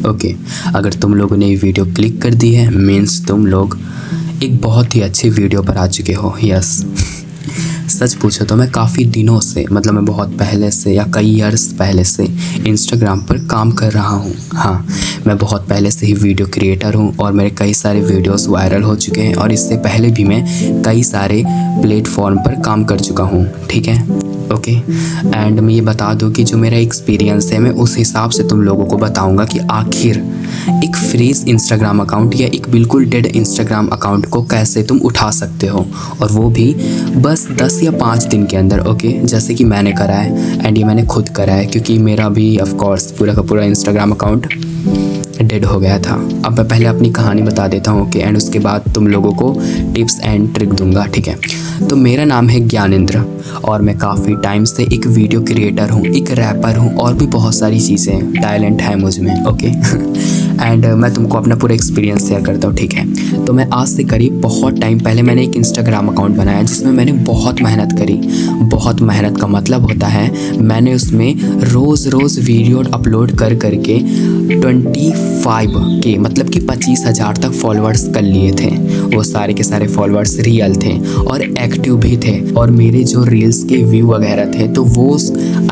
Okay, अगर तुम लोगों ने ये वीडियो क्लिक कर दी है मीन्स तुम लोग एक बहुत ही अच्छी वीडियो पर आ चुके हो। यस, सच पूछो तो मैं काफ़ी दिनों से, मतलब मैं बहुत पहले से या कई ईयर्स पहले से इंस्टाग्राम पर काम कर रहा हूँ। हाँ, मैं बहुत पहले से ही वीडियो क्रिएटर हूँ और मेरे कई सारे वीडियोस वायरल हो चुके हैं और इससे पहले भी मैं कई सारे प्लेटफॉर्म पर काम कर चुका हूँ। ठीक है, ओके। एंड मैं ये बता दूँ कि जो मेरा एक्सपीरियंस है मैं उस हिसाब से तुम लोगों को बताऊँगा कि आखिर एक फ्रीज इंस्टाग्राम अकाउंट या एक बिल्कुल डेड इंस्टाग्राम अकाउंट को कैसे तुम उठा सकते हो, और वो भी बस 10 या 5 दिन के अंदर। ओके, जैसे कि मैंने करा है एंड ये मैंने खुद करा है क्योंकि मेरा भी ऑफ कोर्स पूरा का पूरा इंस्टाग्राम अकाउंट डेड हो गया था। अब मैं पहले अपनी कहानी बता देता हूँ, ओके, एंड उसके बाद तुम लोगों को टिप्स एंड ट्रिक दूंगा। ठीक है, तो मेरा नाम है ज्ञानेंद्र और मैं काफ़ी टाइम से एक वीडियो क्रिएटर हूँ, एक रैपर हूँ और भी बहुत सारी चीज़ें, टैलेंट है मुझ में। ओके एंड मैं तुमको अपना पूरा एक्सपीरियंस शेयर करता हूँ। ठीक है, तो मैं आज से करीब बहुत टाइम पहले मैंने एक इंस्टाग्राम अकाउंट बनाया जिसमें मैंने बहुत मेहनत करी। बहुत मेहनत का मतलब होता है मैंने उसमें रोज़ वीडियो अपलोड कर करके 25 के मतलब कि 25,000 तक फॉलोअर्स कर लिए थे। वो सारे के सारे फॉलोअर्स रियल थे और एक्टिव भी थे, और मेरे जो रील्स के व्यू वगैरह थे तो वो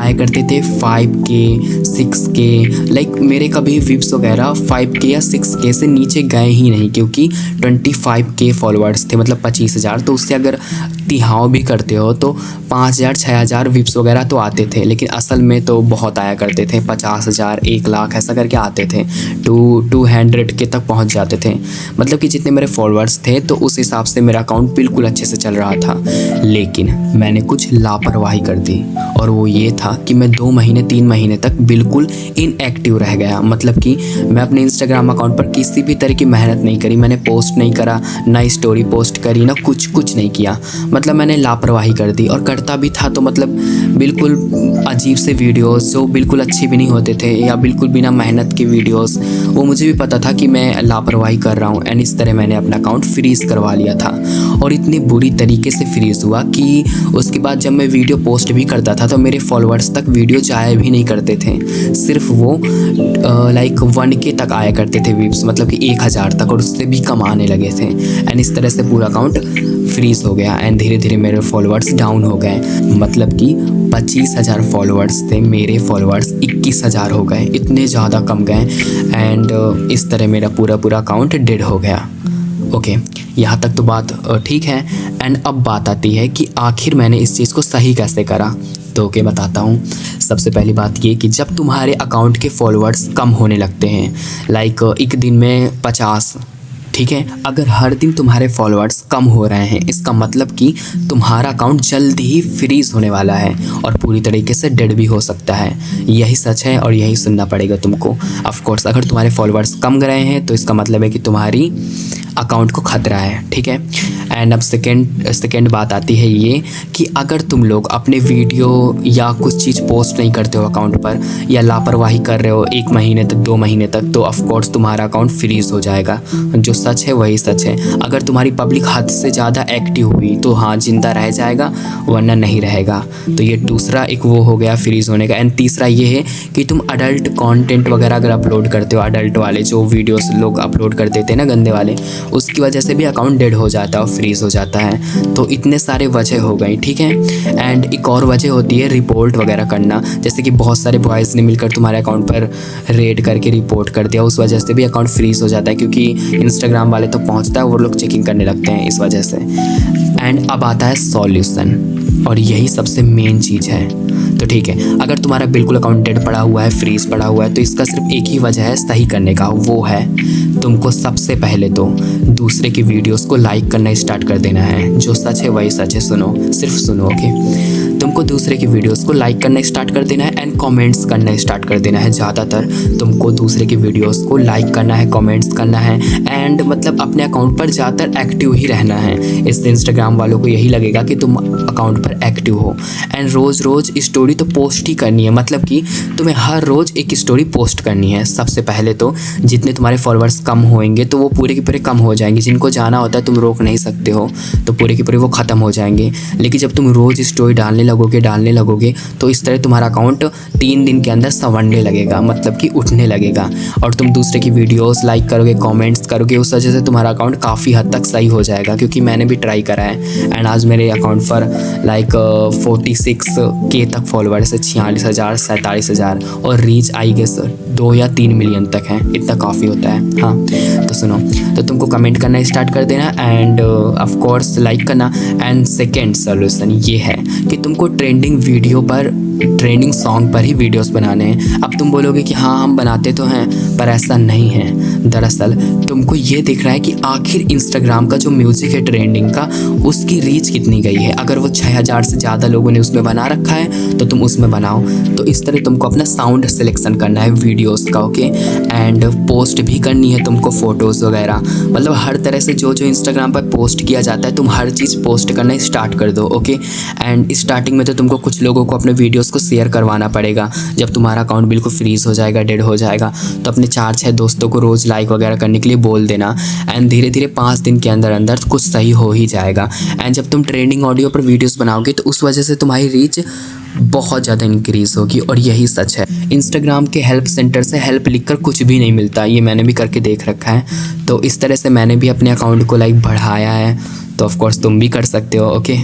आया करते थे 5K 6K। लाइक मेरे कभी व्यूज वगैरह 5K या 6K से नीचे गए ही नहीं क्योंकि 25K फॉलोअर्स थे, मतलब 25,000। तो उससे अगर तिहाव भी करते हो तो 5,000 6,000 व्यूज वगैरह तो आते थे, लेकिन असल में तो बहुत आया करते थे, 50,000 1 लाख ऐसा करके आते थे, 200K तक पहुंच जाते थे। मतलब कि जितने मेरे फॉलोअर्स थे तो उस हिसाब से मेरा अकाउंट बिल्कुल अच्छे से चल रहा था। लेकिन मैंने कुछ लापरवाही कर दी और वो ये था कि मैं 2 महीने 3 महीने तक बिल्कुल इनएक्टिव रह गया। मतलब कि मैं अपने इंस्टाग्राम अकाउंट पर किसी भी तरह की मेहनत नहीं करी, मैंने पोस्ट नहीं करा, ना स्टोरी पोस्ट करी, ना कुछ नहीं किया। मतलब मैंने लापरवाही कर दी, और करता भी था तो मतलब बिल्कुल अजीब से वीडियोस जो बिल्कुल अच्छे भी नहीं होते थे या बिल्कुल बिना मेहनत के वीडियोस। वो मुझे भी पता था कि मैं लापरवाही कर रहा हूँ एंड इस तरह मैंने अपना अकाउंट फ्रीज करवा लिया था। और इतनी बुरी तरीके से फ्रीज हुआ कि उसके बाद जब मैं वीडियो पोस्ट भी करता था तो मेरे फॉलोअर्स तक वीडियो जाया भी नहीं करते थे, सिर्फ वो लाइक 1K तक आया करते थे व्यूज, मतलब कि 1,000 तक, और उससे भी कम आने लगे थे। एंड इस तरह से पूरा अकाउंट फ्रीज हो गया एंड धीरे धीरे मेरे फॉलोअर्स डाउन हो गए। मतलब कि 25,000 फॉलोअर्स थे, मेरे फॉलोअर्स 21,000 हो गए, इतने ज़्यादा कम गए। एंड इस तरह मेरा पूरा अकाउंट डेड हो गया। ओके, यहाँ तक तो बात ठीक है। एंड अब बात आती है कि आखिर मैंने इस चीज़ को सही कैसे करा। तो ओके, बताता हूँ। सबसे पहली बात ये कि जब तुम्हारे अकाउंट के फॉलोअर्स कम होने लगते हैं, लाइक एक दिन में 50, ठीक है, अगर हर दिन तुम्हारे फॉलोअर्स कम हो रहे हैं इसका मतलब कि तुम्हारा अकाउंट जल्द ही फ्रीज होने वाला है और पूरी तरीके से डेड भी हो सकता है। यही सच है और यही सुनना पड़ेगा तुमको। ऑफ कोर्स अगर तुम्हारे फॉलोअर्स कम गए हैं तो इसका मतलब है कि तुम्हारी अकाउंट को खतरा है। ठीक है, एंड अब सेकेंड बात आती है ये कि अगर तुम लोग अपने वीडियो या कुछ चीज़ पोस्ट नहीं करते हो अकाउंट पर या लापरवाही कर रहे हो 1 महीने तक 2 महीने तक, तो ऑफ कोर्स तुम्हारा अकाउंट फ्रीज हो जाएगा। जो सच है वही सच है। अगर तुम्हारी पब्लिक हद से ज़्यादा एक्टिव हुई तो हाँ जिंदा रह जाएगा, वरना नहीं रहेगा। तो ये दूसरा एक वो हो गया फ्रीज होने का। एंड तीसरा ये है कि तुम अडल्ट कंटेंट वगैरह अगर अपलोड करते हो, अडल्ट वाले जो वीडियोस लोग अपलोड कर देते हैं ना गंदे वाले, उसकी वजह से भी अकाउंट डेड हो जाता है और फ्रीज हो जाता है। तो इतने सारे वजह हो गई। ठीक है, एंड एक और वजह होती है रिपोर्ट वगैरह करना, जैसे कि बहुत सारे बॉयज़ ने मिलकर तुम्हारे अकाउंट पर रेड करके रिपोर्ट कर दिया, उस वजह से भी अकाउंट फ्रीज हो जाता है क्योंकि इंस्टाग्राम वाले तो पहुंचता है, वो लोग चेकिंग करने लगते हैं इस वजह से। एंड अब आता है सॉल्यूशन, और यही सबसे मेन चीज़ है। तो ठीक है, अगर तुम्हारा बिल्कुल अकाउंट डेड पड़ा हुआ है, फ्रीज पड़ा हुआ है, तो इसका सिर्फ एक ही वजह है सही करने का, वो है तुमको सबसे पहले तो दूसरे की वीडियोस को लाइक करना स्टार्ट कर देना है। जो सच है वही सच है, सुनो, सिर्फ सुनो। ओके, तुमको दूसरे की वीडियोस को लाइक करना स्टार्ट कर देना है एंड कमेंट्स करना स्टार्ट कर देना है। ज़्यादातर तुमको दूसरे की वीडियोस को लाइक करना है, कमेंट्स करना है एंड मतलब अपने अकाउंट पर ज़्यादातर एक्टिव ही रहना है। इससे इंस्टाग्राम वालों को यही लगेगा कि तुम अकाउंट पर एक्टिव हो एंड रोज़ रोज़ स्टोरी तो पोस्ट ही करनी है। मतलब कि तुम्हें हर रोज़ एक स्टोरी पोस्ट करनी है। सबसे पहले तो जितने तुम्हारे फॉलोअर्स कम होंगे तो वो पूरे के पूरे कम हो जाएंगे। जिनको जाना होता है तुम रोक नहीं सकते हो, तो पूरे के पूरे वो ख़त्म हो जाएंगे। लेकिन जब तुम रोज़ स्टोरी डालने लगोगे तो इस तरह तुम्हारा अकाउंट 3 दिन के अंदर संवरने लगेगा, मतलब कि उठने लगेगा। और तुम दूसरे की वीडियोस लाइक करोगे, कमेंट्स करोगे, उस वजह से तुम्हारा अकाउंट काफ़ी हद तक सही हो जाएगा। क्योंकि मैंने भी ट्राई करा है एंड आज मेरे अकाउंट पर लाइक 46K तक फॉलोअर्स है, 46,000 47,000, और रीच आई गेस 2 या 3 मिलियन तक है। इतना काफ़ी होता है। हाँ तो सुनो, तो तुमको कमेंट करना स्टार्ट कर देना एंड ऑफ कोर्स लाइक करना। एंड सेकेंड सोल्यूशन ये है कि तुमको ट्रेंडिंग वीडियो पर, ट्रेंडिंग सॉन्ग पर ही वीडियोस बनाने हैं। अब तुम बोलोगे कि हाँ हम बनाते तो हैं, पर ऐसा नहीं है। दरअसल तुमको ये दिख रहा है कि आखिर इंस्टाग्राम का जो म्यूज़िक है ट्रेंडिंग का, उसकी रीच कितनी गई है। अगर वो 6,000 से ज़्यादा लोगों ने उसमें बना रखा है तो तुम उसमें बनाओ। तो इस तरह तुमको अपना साउंड सिलेक्शन करना है वीडियोस का, ओके। एंड पोस्ट भी करनी है तुमको फ़ोटोज़ वगैरह, मतलब हर तरह से जो इंस्टाग्राम पर पोस्ट किया जाता है तुम हर चीज़ पोस्ट करना स्टार्ट कर दो, ओके। एंड स्टार्टिंग में तो तुमको कुछ लोगों को अपने वीडियोस को शेयर करवाना पड़ेगा। जब तुम्हारा अकाउंट बिल्कुल फ्रीज हो जाएगा, डेड हो जाएगा, तो अपने 4-6 दोस्तों को रोज़ लाइक वगैरह करने के लिए बोल देना। एंड धीरे धीरे 5 दिन के अंदर अंदर कुछ सही हो ही जाएगा। एंड जब तुम ट्रेंडिंग ऑडियो पर वीडियोस बनाओगे तो उस वजह से तुम्हारी रीच बहुत ज़्यादा इंक्रीज़ होगी। और यही सच है, इंस्टाग्राम के हेल्प सेंटर से हेल्प लिखकर कुछ भी नहीं मिलता। ये मैंने भी करके देख रखा है। तो इस तरह से मैंने भी अपने अकाउंट को लाइक बढ़ाया है, तो ऑफ कोर्स तुम भी कर सकते हो, ओके।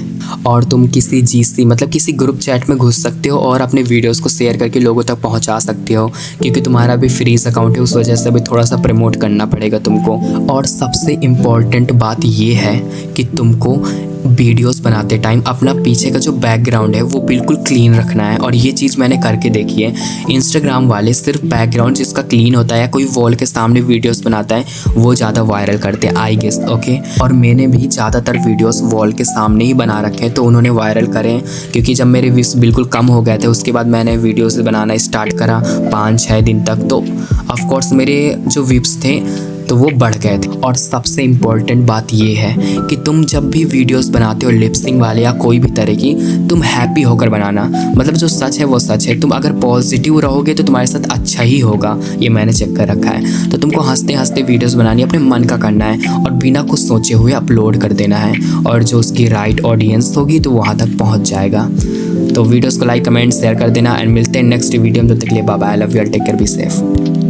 और तुम किसी GC मतलब किसी ग्रुप चैट में घुस सकते हो और अपने वीडियोस को शेयर करके लोगों तक पहुंचा सकते हो। क्योंकि तुम्हारा भी फ्रीज अकाउंट है, उस वजह से भी थोड़ा सा प्रमोट करना पड़ेगा तुमको। और सबसे इम्पॉर्टेंट बात ये है कि तुमको वीडियोस बनाते टाइम अपना पीछे का जो बैकग्राउंड है वो बिल्कुल क्लीन रखना है। और ये चीज़ मैंने करके देखी है। इंस्टाग्राम वाले सिर्फ बैकग्राउंड जिसका क्लीन होता है या कोई वॉल के सामने वीडियोस बनाता है वो ज़्यादा वायरल करते हैं, आई गेस, ओके। और मैंने भी ज़्यादातर वीडियोस वॉल के सामने ही बना रखे हैं तो उन्होंने वायरल करे। क्योंकि जब मेरे व्यूज़ बिल्कुल कम हो गए थे उसके बाद मैंने वीडियोस बनाना स्टार्ट करा 5-6 दिन तक, तो ऑफकोर्स मेरे जो व्यूज़ थे तो वो बढ़ गए थे। और सबसे इम्पॉर्टेंट बात ये है कि तुम जब भी वीडियोस बनाते हो लिपसिंग वाले या कोई भी तरह की, तुम हैप्पी होकर बनाना। मतलब जो सच है वो सच है। तुम अगर पॉजिटिव रहोगे तो तुम्हारे साथ अच्छा ही होगा, ये मैंने चेक कर रखा है। तो तुमको हंसते हंसते वीडियोस बनानी, अपने मन का करना है और बिना कुछ सोचे हुए अपलोड कर देना है। और जो उसकी राइट ऑडियंस होगी तो वहाँ तक पहुँच जाएगा। तो वीडियोस को लाइक, कमेंट, शेयर कर देना एंड मिलते हैं नेक्स्ट वीडियो में। तब तक के लिए bye bye, I love you all, take care, be safe.